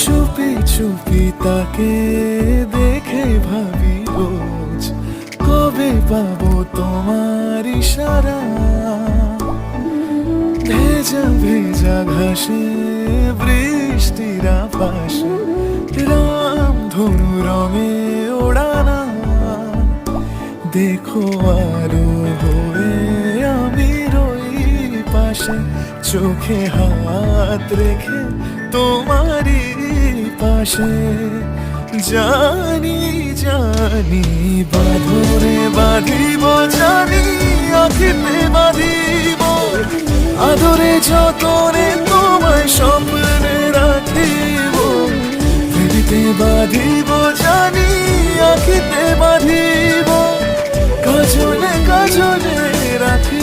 চুপি চুপি তাকে দেখে ভাবি রোজ, কবে পাবো তোমার ইশারা। ভেজা ভেজা ঘাসে বৃষ্টির আভাসে রামধনু রঙে ওড়ানা। দেখো আলো হয়ে আমি রই পাশে, চোখে হাত রেখে তোমারই পাশে। জানি জানি বাঁধরে বাঁধিব, জানি আঁখিতে বাঁধিব, আদরে যতনে তোমায় স্বপ্নে রাখিব। হৃদিতে বাঁধিব, জানি আঁখিতে বাঁধিব, কাজলে কাজলে রাখিব।